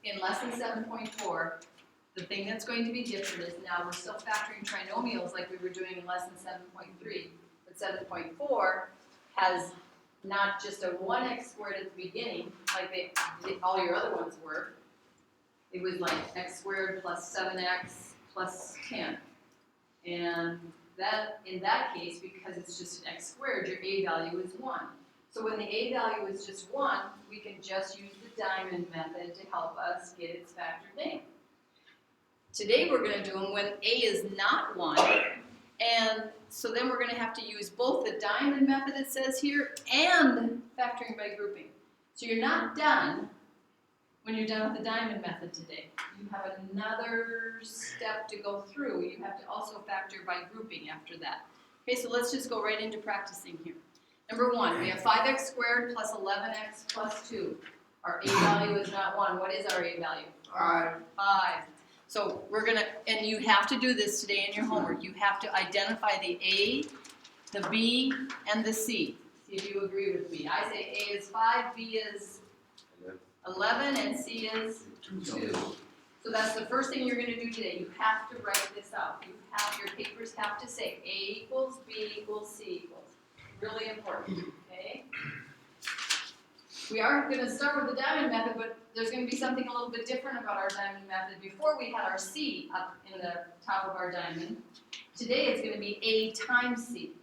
in lesson 7.4, the thing that's going to be different is now we're still factoring trinomials like we were doing in lesson 7.3, but 7.4 has not just a 1x squared at the beginning, like all your other ones were. It was like x squared plus 7x plus 10. And that, in that case, because it's just an x squared, your a value is 1. So when the a value is just 1, we can just use the diamond method to help us get its factored name. Today we're going to do them when a is not 1, and so then we're going to have to use both the diamond method it says here and factoring by grouping. So you're not done when you're done with the diamond method today. You have another step to go through. You have to also factor by grouping after that. Okay, so let's just go right into practicing here. Number 1, we have 5x squared plus 11x plus 2. Our a value is not 1. What is our a value? 5. 5. So we're going to, and you have to do this today in your homework. You have to identify the A, the B, and the C. See if you agree with me. I say A is 5, B is 11, and C is 2. So that's the first thing you're going to do today. You have to write this out. You have, your papers have to say A equals B equals C equals. Really important, okay? We are going to start with the diamond method, but there's going to be something a little bit different about our diamond method. Before we had our C up in the top of our diamond. Today it's going to be A times C.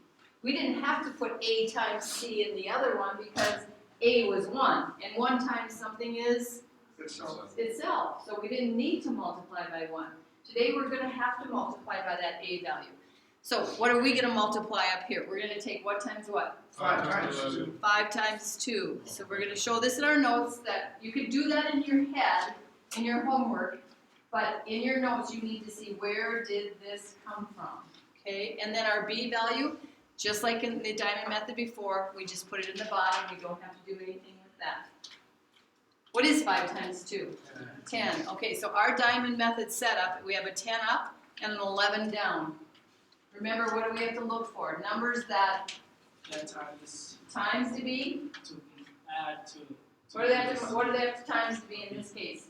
We didn't have to put A times C in the other one because A was 1, and 1 times something is itself. So we didn't need to multiply by 1. Today we're going to have to multiply by that A value. So what are we going to multiply up here? We're going to take what times what? 5 times 2. 5 times 2. So we're going to show this in our notes that you could do that in your head, in your homework, but in your notes you need to see where did this come from. Okay, and then our B value, just like in the diamond method before, we just put it in the bottom. We don't have to do anything with that. What is 5 times 2? 10. Okay, so our diamond method setup, we have a 10 up and an 11 down. Remember, what do we have to look for? Numbers that times to be? To add to. What do they have to times to be in this case?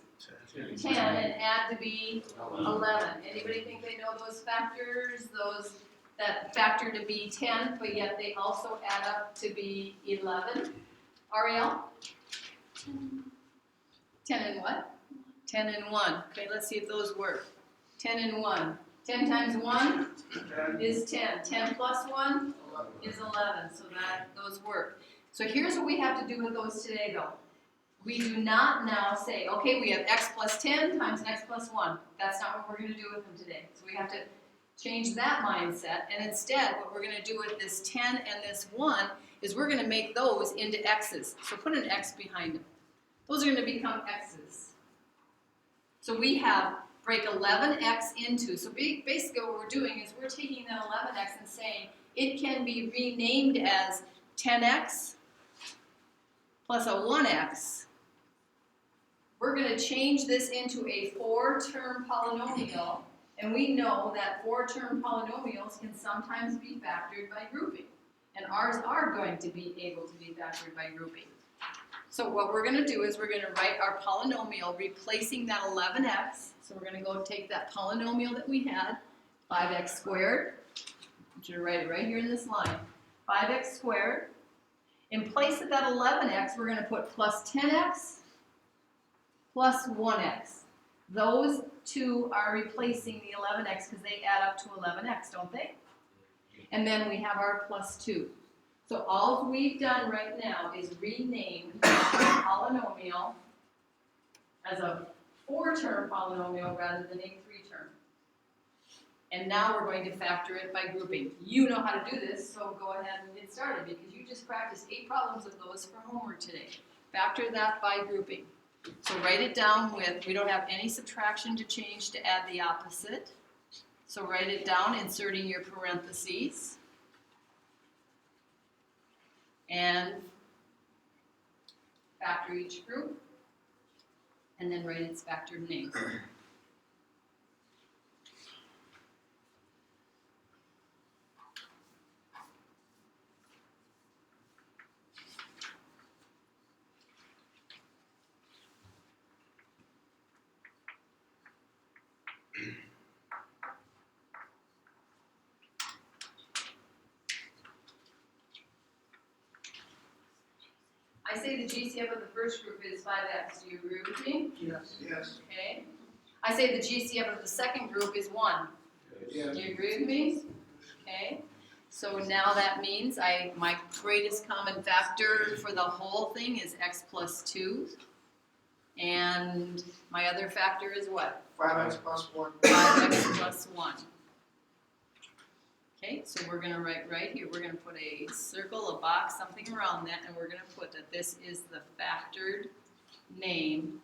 10 and add to be 11. Anybody think they know those factors? Those that factor to be 10, but yet they also add up to be 11? Ariel? 10 and what? 10 and 1. Okay, let's see if those work. 10 and 1. 10 times 1 is 10. 10 plus 1 is 11. So that those work. So here's what we have to do with those today, though. We do not now say, okay, we have x plus 10 times x plus 1. That's not what we're going to do with them today. So we have to change that mindset. And instead, what we're going to do with this 10 and this 1 is we're going to make those into x's. So put an x behind them. Those are going to become x's. So we have break 11x into. So basically what we're doing is we're taking that 11x and saying it can be renamed as 10x plus a 1x. We're going to change this into a 4-term polynomial, and we know that 4-term polynomials can sometimes be factored by grouping, and ours are going to be able to be factored by grouping. So what we're going to do is we're going to write our polynomial replacing that 11x. So we're going to go take that polynomial that we had, 5x squared. I'm going to write it right here in this line. 5x squared. In place of that 11x, we're going to put plus 10x plus 1x. Those two are replacing the 11x because they add up to 11x, don't they? And then we have our plus 2. So all we've done right now is rename our polynomial as a 4-term polynomial rather than a 3-term. And now we're going to factor it by grouping. You know how to do this, so go ahead and get started because you just practiced 8 problems of those for homework today. Factor that by grouping. So write it down with, we don't have any subtraction to change to add the opposite. So write it down, inserting your parentheses. And factor each group. And then write its factored name. say the GCF of the first group is 5x. Do you agree with me? Yes. Yes. Okay. I say the GCF of the second group is 1. Yes. Do you agree with me? Okay. So now that means my greatest common factor for the whole thing is x plus 2. And my other factor is what? 5x plus 1. 5x plus 1. Okay, so we're going to write right here, we're going to put a circle, a box, something around that, and we're going to put that this is the factored name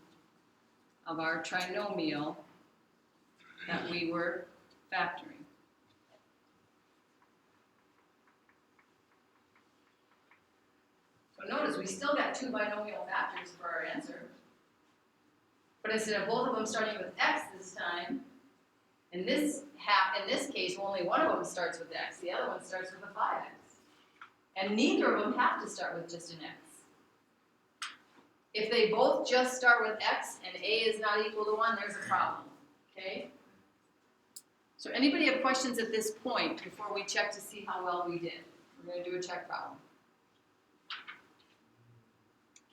of our trinomial that we were factoring. So notice we still got 2 binomial factors for our answer. But instead of both of them starting with x this time, in this case, only one of them starts with x, the other one starts with a 5x. And neither of them have to start with just an x. If they both just start with x and a is not equal to 1, there's a problem. Okay? So anybody have questions at this point before we check to see how well we did? We're going to do a check problem.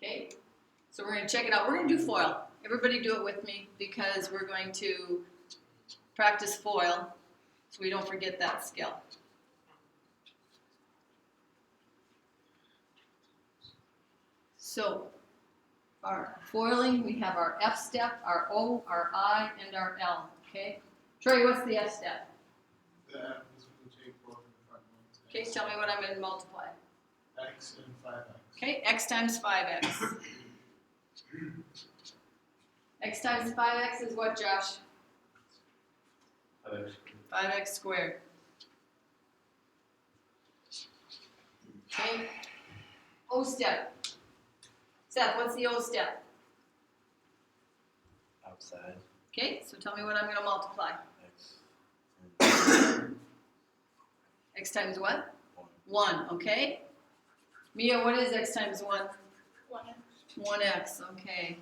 Okay? So we're going to check it out. We're going to do FOIL. Everybody do it with me because we're going to practice FOIL so we don't forget that skill. So our foiling, we have our F step, our O, our I, and our L. Okay? Troy, what's the F step? The F is when you take both of the front ones. Okay, tell me what I'm going to multiply. X and 5x. Okay, x times 5x. X times 5x is what, Josh? 5x squared. Okay. O step. Seth, what's the O step? Outside. Okay, so tell me what I'm going to multiply. X. X times what? 1. 1, okay. Mia, what is x times 1? 1x. 1x, okay.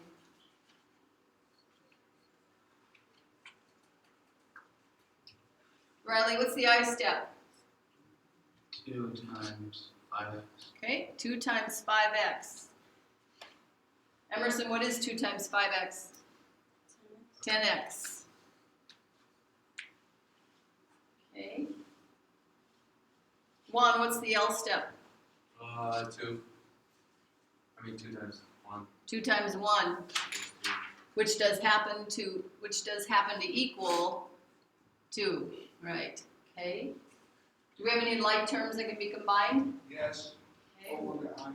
Riley, what's the I step? 2 times 5x. Okay, 2 times 5x. Emerson, what is 2 times 5x? 10x. Okay. Juan, what's the L step? 2. 2 times 1. 2 times 1, which does happen to equal 2, right? Okay. Do we have any like terms that can be combined? Yes. Okay. O and the I.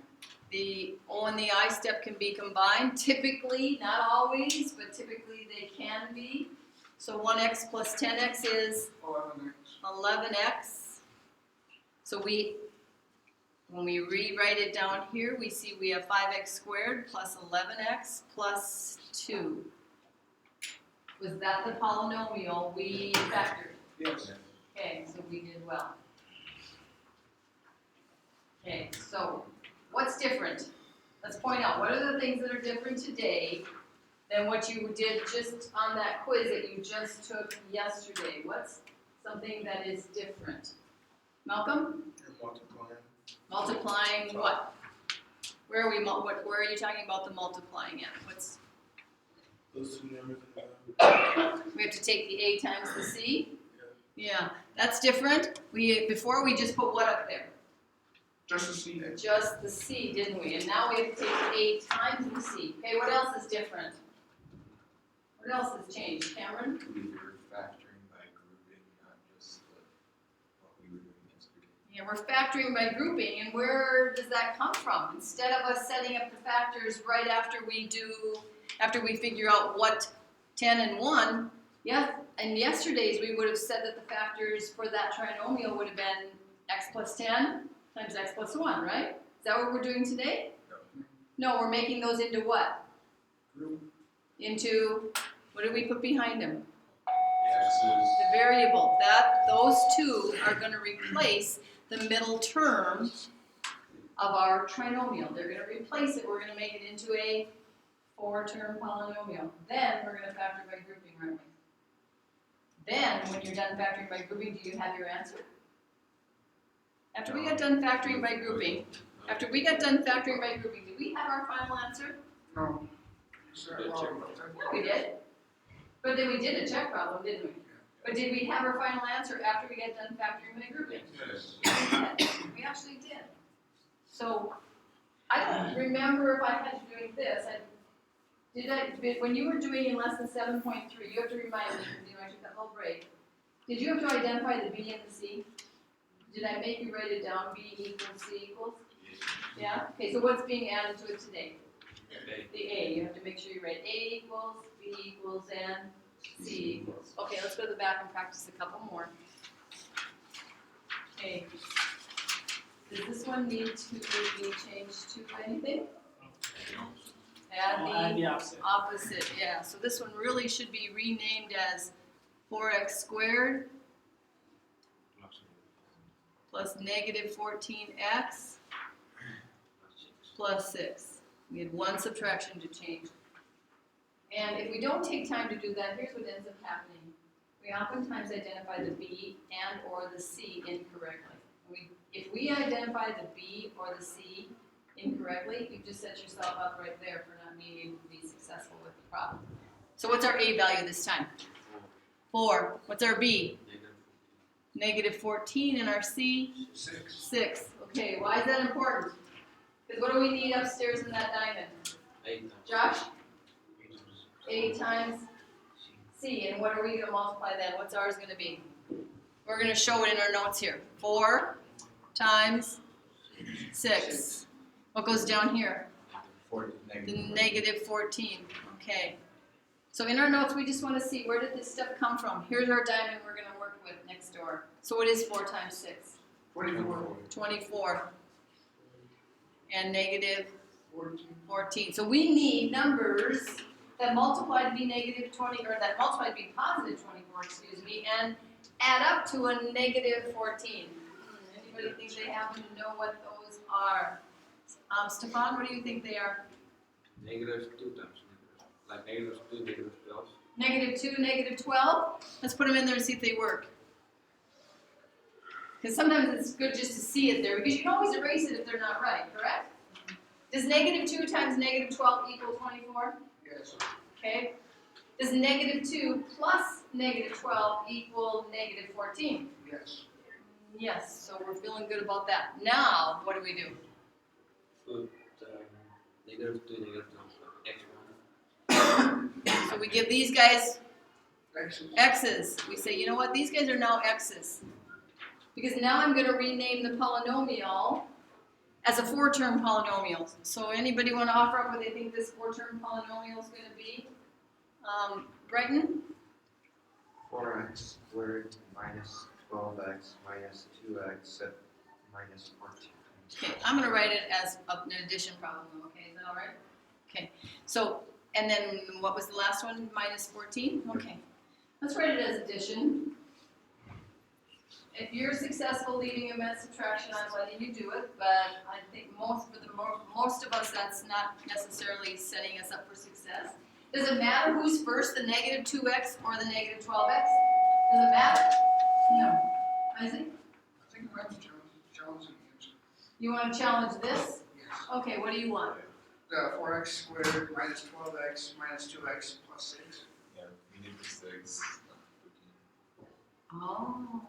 The O and the I step can be combined. Typically, not always, but typically they can be. So 1x plus 10x is 11x. 11x. So when we rewrite it down here, we see we have 5x squared plus 11x plus 2. Was that the polynomial we factored? Yes. Okay, so we did well. Okay, so what's different? Let's point out, what are the things that are different today than what you did just on that quiz that you just took yesterday? What's something that is different? Malcolm? You're multiplying. Multiplying what? Where are where are you talking about the multiplying at? What's Those two numbers in the we have to take the A times the C? Yeah, that's different. Before we just put what up there? Just to see that. Just the C, didn't we? And now we have to take the A times the C. Okay, what else is different? What else has changed? Cameron? We were factoring by grouping, not just what we were doing yesterday. Yeah, we're factoring by grouping, and where does that come from? Instead of us setting up the factors right after we figure out what 10 and 1, yeah, in yesterday's we would have said that the factors for that trinomial would have been x plus 10 times x plus 1, right? Is that what we're doing today? No, we're making those into what? Group. Into, what did we put behind them? X's. The variable. Those two are going to replace the middle term of our trinomial. They're going to replace it. We're going to make it into a 4-term polynomial. Then we're going to factor by grouping, aren't we? Then, when you're done factoring by grouping, do you have your answer? After we got done factoring by grouping, After we got done factoring by grouping, did we have our final answer? No. We did. But then we did a check problem, didn't we? But did we have our final answer after we got done factoring by grouping? Yes. We actually did. So I don't remember if I had you doing this. When you were doing in lesson 7.3, you have to remind me, because I took that whole break. Did you have to identify the B and the C? Did I make you write it down, B equals C equals? Yeah? Okay, so what's being added to it today? The A. You have to make sure you write A equals, B equals, and C equals. Okay, let's go to the back and practice a couple more. Okay. Does this one need to be changed to anything? Add the opposite, yeah. So this one really should be renamed as 4x squared plus negative 14x plus 6. We had one subtraction to change. And if we don't take time to do that, here's what ends up happening. We oftentimes identify the B and or the C incorrectly. If we identify the B or the C incorrectly, you've just set yourself up right there for not being able to be successful with the problem. So what's our A value this time? 4. What's our B? Negative 14, and our C? 6. Okay, why is that important? Because what do we need upstairs in that diamond? 8. Josh? 8 times C, and what are we going to multiply then? What's ours going to be? We're going to show it in our notes here. 4 times 6. What goes down here? The negative 14. Okay. So in our notes, we just want to see, where did this stuff come from? Here's our diamond we're going to work with next door. So what is 4 times 6? 24. And negative 14. So we need numbers that multiply to be negative 20, or that multiply to be positive 24, excuse me, and add up to a negative 14. Anybody think they happen to know what those are? Stefan, what do you think they are? Negative 2 times negative. Like negative 2, negative 12. Negative 2, negative 12? Let's put them in there and see if they work. Because sometimes it's good just to see it there, because you can always erase it if they're not right, correct? Does negative 2 times negative 12 equal 24? Yes. Okay. Does negative 2 plus negative 12 equal negative 14? Yes. Yes, so we're feeling good about that. Now, what do we do? Put negative 2, negative 12, x1. So we give these guys Excellent. x's. We say, you know what, these guys are now x's. Because now I'm going to rename the polynomial as a 4-term polynomial. So anybody want to offer up what they think this 4-term polynomial is going to be? Brighton? 4x squared minus 12x minus 2x minus 14. Okay, I'm going to write it as an addition problem, okay? Is that all right? Okay, so, and then what was the last one? Minus 14? Okay, let's write it as addition. If you're successful leaving them as subtraction, I'm letting you do it, but I think most of us, that's not necessarily setting us up for success. Does it matter who's first, the negative 2x or the negative 12x? Does it matter? No. Isaac? I think I'm challenging the answer. You want to challenge this? Yes. Okay, what do you want? The 4x squared minus 12x minus 2x plus 6. Yeah, we need the 6. Oh.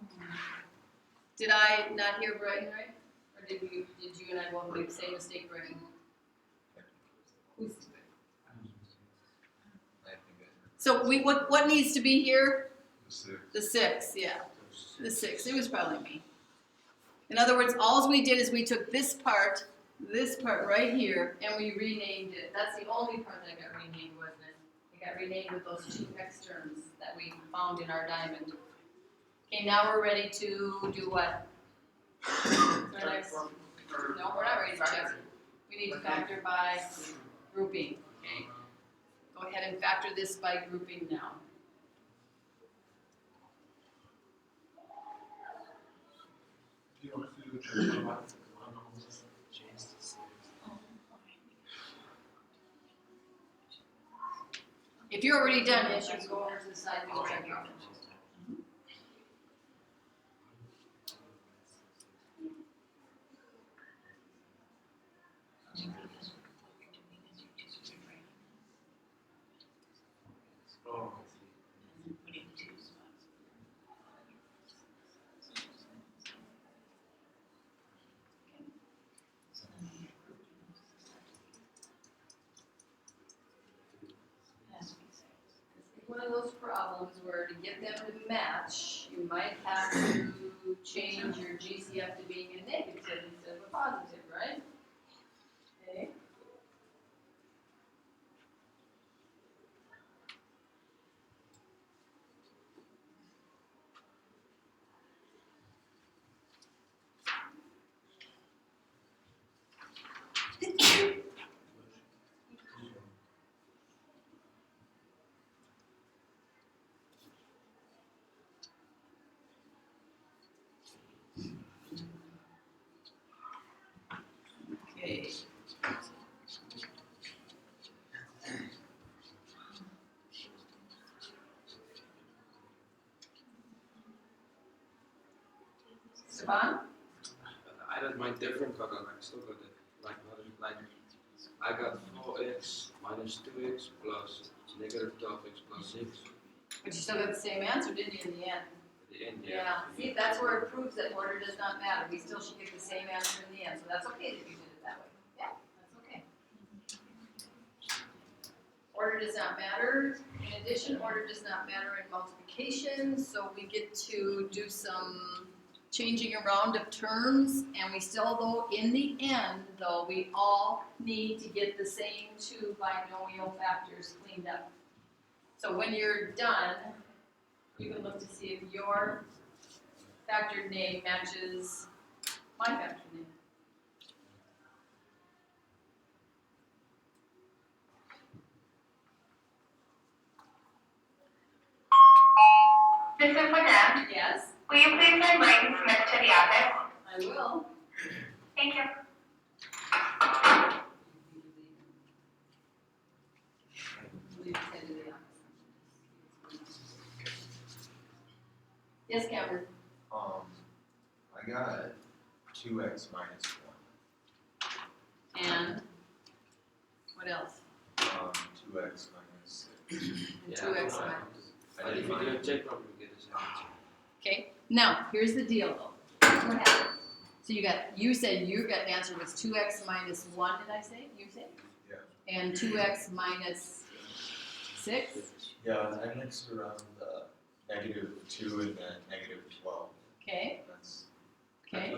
Did I not hear Brighton right? Or did you and I both make the same mistake, Brighton? Who's? So what needs to be here? The 6, yeah. The 6. It was probably me. In other words, all we did is we took this part right here, and we renamed it. That's the only part that got renamed, wasn't it? It got renamed with those 2 x terms that we found in our diamond. Okay, now we're ready to do what? Our next, no, we're not ready to check. We need to factor by grouping. Okay. Go ahead and factor this by grouping now. You want to do the If you're already done, you should go over to the side and check it out. Oh, And putting 2 spots. One of those problems where to get them to match, you might have to change your GCF to being a negative instead of a positive, right? Okay. Okay. Stefan? I did mine different, but I still got it like I got 4x minus 2x plus negative 12x plus 6 But you still got the same answer, didn't you, in the end? at the end. Yeah, see, that's where it proves that order does not matter. We still should get the same answer in the end, so that's okay that you did it that way. Yeah, that's okay. Order does not matter. In addition, order does not matter in multiplication, so we get to do some changing around of terms, and we still, though, in the end, though, we all need to get the same 2 binomial factors cleaned up. So when you're done, you can look to see if your factored name matches my factored name. Mrs. McGrath, Yes, will you please send Brayden Smith to the office? I will. Thank you. Yes, Cameron? I got 2x minus 1. And what else? 2x minus 6. And 2x minus. But if you do a check, probably get the same answer. Okay, now, here's the deal though. Here's what happened. So you said you got an answer was 2x minus 1, did I say? You said? Yeah. And 2x minus 6? Yeah, I mixed around the -2 and the -12. Okay, That's okay.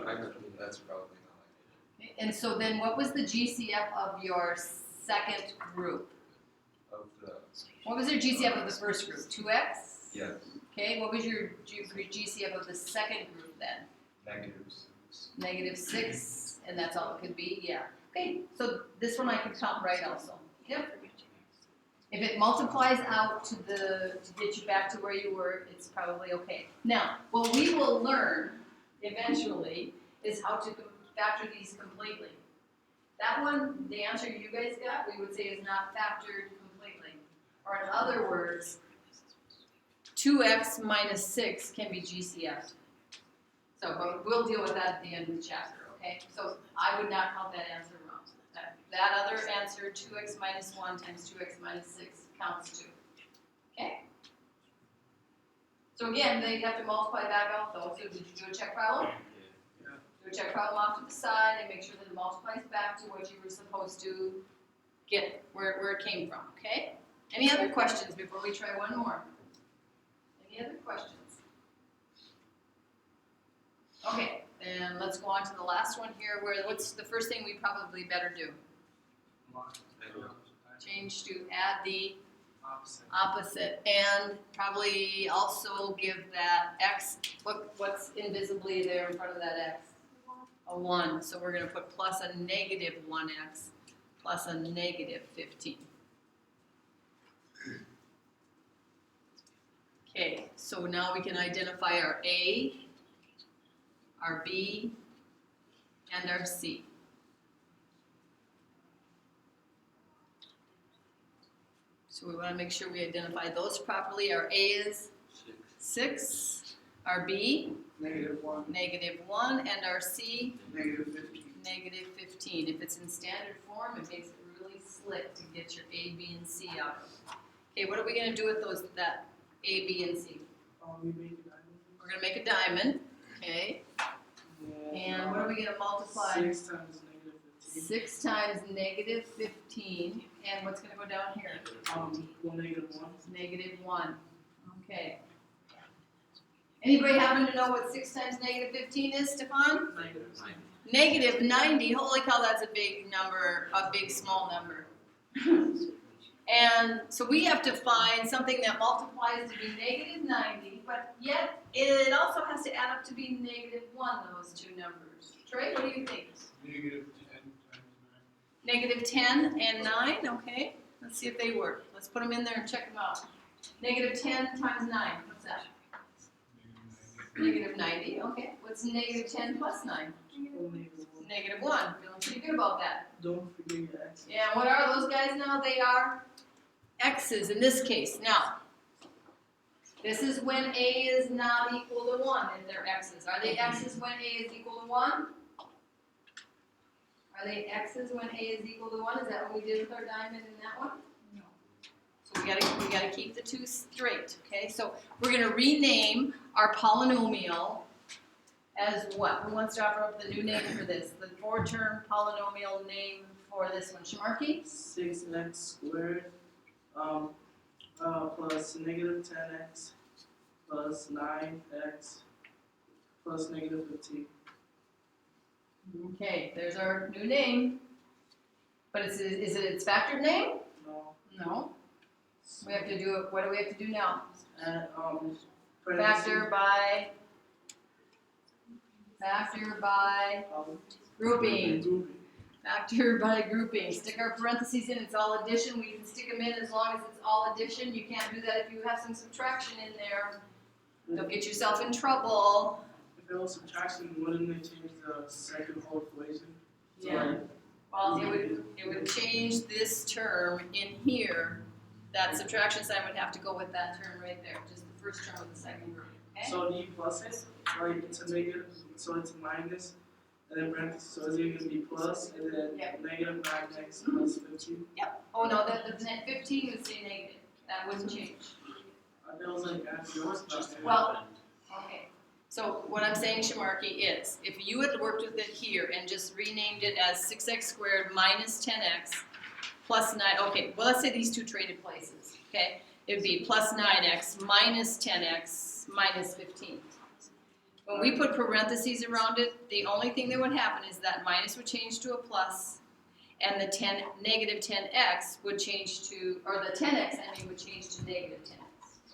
that's probably how I Okay, and so then what was the GCF of your second group? did it. Of the What was your GCF of the first group? 2x? yes, Okay, what was your GCF of the second group then? -6. -6, and that's all it could be? Yeah. Okay, so this one I can count right also. Yep. If it multiplies out to get you back to where you were, it's probably okay. Now, what we will learn eventually is how to factor these completely. That one, the answer you guys got, we would say is not factored completely. Or in other words, 2x minus 6 can be GCF. So, but we'll deal with that at the end of the chapter, okay? So I would not count that answer wrong. That other answer, 2x minus 1 times 2x minus 6, counts too. Okay? So again, they have to multiply back out though. So did you do a check problem? Do a check problem off to the side and make sure that it multiplies back to what you were supposed to get, where it came from, okay? Any other questions before we try one more? Any other questions? Okay, then let's go on to the last one here, what's the first thing we probably better do? Change to add the opposite, and probably also give that x, what's invisibly there in front of that x? A 1, so we're going to put plus a negative 1x plus a negative 15. Okay, so now we can identify our A, our B, and our C. So we want to make sure we identify those properly. Our A is 6, our B, -1, -1, and our C, -15. -15. If it's in standard form, it makes it really slick to get your A, B, and C out of. Okay, what are we gonna do with those, that A, B, and C? We make it diamond. We're gonna make a diamond, okay? And what are we gonna multiply? 6 times negative 15. 6 times negative 15, and what's gonna go down here? 1 negative 1. Negative 1, okay. Anybody happen to know what 6 times negative 15 is, Stefan? Negative. Negative 90, holy cow, that's a big number, a big small number. And so we have to find something that multiplies to be negative 90, but yet it also has to add up to be negative 1, those two numbers. Trey, what do you think? Negative 10 times Negative 10 and 9, okay. Let's see if they work. Let's put them in there and check them out. Negative 10 times 9, what's that? 9. Negative 90, okay. What's negative 10 plus 9? Negative 1. Feeling pretty good about that. Don't forget your x. Yeah, what are those guys now? They are x's in this case. Now, this is when a is not equal to 1, and they're x's. Are they x's when a is equal to 1? Are they x's when a is equal to 1? Is that what we did with our diamond in that one? No. So we gotta keep the two straight, okay? So we're gonna rename our polynomial as what? Who wants to offer up the new name for this? The 4-term polynomial name for this one. Shamarki? 6x squared plus negative 10x plus 9x plus negative 15. Okay, there's our new name. But is it its factored name? No. No. We have to do it. What do we have to do now? And Factor by grouping. Factor by grouping. Stick our parentheses in. It's all addition. We can stick them in as long as it's all addition. You can't do that if you have some subtraction in there. Don't get yourself in trouble. If it was subtraction, wouldn't they change the second whole equation? Yeah. Well, it would change this term in here. That subtraction sign would have to go with that term right there. Just the first term of the second group. Okay? So do you plus it? Like it's a negative, so it's a minus, and then parentheses, so it's going to be plus, and then Yep. negative 9x plus 15. Oh no, the 15 would say negative. That wouldn't change. It was like after yours. Well, okay. So what I'm saying, Shamarki, is if you had worked with it here and just renamed it as 6x squared minus 10x plus 9, okay, well, let's say these two traded places, okay? It would be plus 9x minus 10x minus 15. When we put parentheses around it, the only thing that would happen is that minus would change to a plus, and the negative 10x would change to, or the 10x, I mean, would change to negative 10x.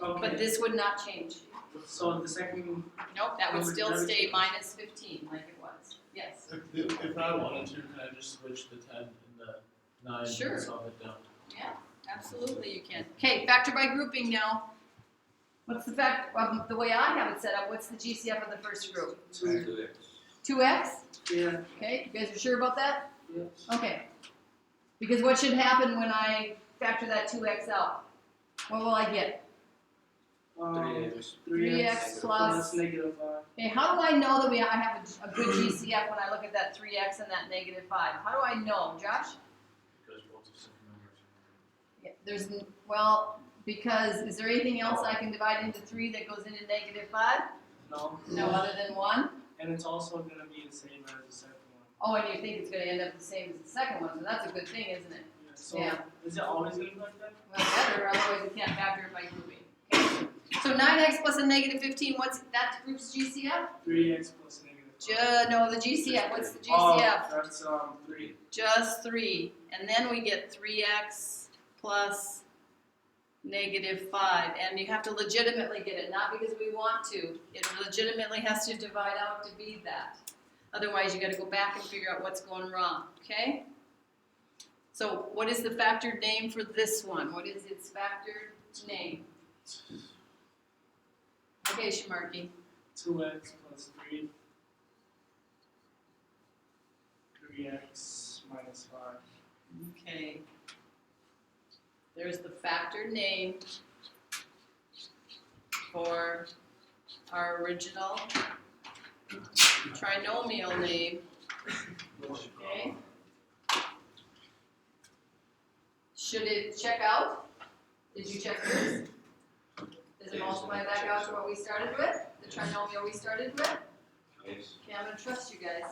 Okay. But this would not change. So the second. Nope, that would still stay minus 15 like it was. Yes. If I wanted to, can I just switch the 10 and the 9 Sure. and solve it down? Yeah, absolutely you can. Okay, factor by grouping now. What's the the way I have it set up, what's the GCF of the first group? 2x. 2x? Yeah. Okay, you guys are sure about that? Yes. Okay. Because what should happen when I factor that 2x out? What will I get? 3x. 3x plus. negative 5. Okay, how do I know that I have a good GCF when I look at that 3x and that negative 5? How do I know, Josh? Because both of second numbers. Yeah, well, because is there anything else I can divide into 3 that goes into negative 5? No. No, other than 1? And it's also going to be the same as the second one. Oh, and you think it's going to end up the same as the second one, so that's a good thing, isn't it? Yeah. So Yeah. is it always going to be like that? Well, better, otherwise you can't factor it by grouping. Okay. So 9x plus a negative 15, what's that group's GCF? 3x plus negative 5. No, the GCF, what's the GCF? Oh, that's 3. Just 3, and then we get 3x plus negative 5, and you have to legitimately get it, not because we want to. It legitimately has to divide out to be that. Otherwise, you got to go back and figure out what's going wrong, okay? So what is the factored name for this one? What is its factored name? Okay, Shamarki. 2x plus 3. 3x minus 5. Okay. There's the factored name for our original trinomial name. Okay. Should it check out? Did you check yours? Does it multiply back out to what we started with? The trinomial we started with? Yes. Okay, I'm gonna trust you guys.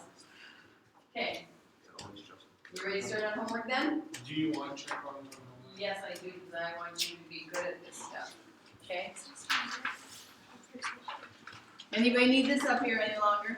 Okay, You always trust me. you ready to start on homework then? Do you want to check on the homework? Yes, I do, because I want you to be good at this stuff. Okay? Anybody need this up here any longer?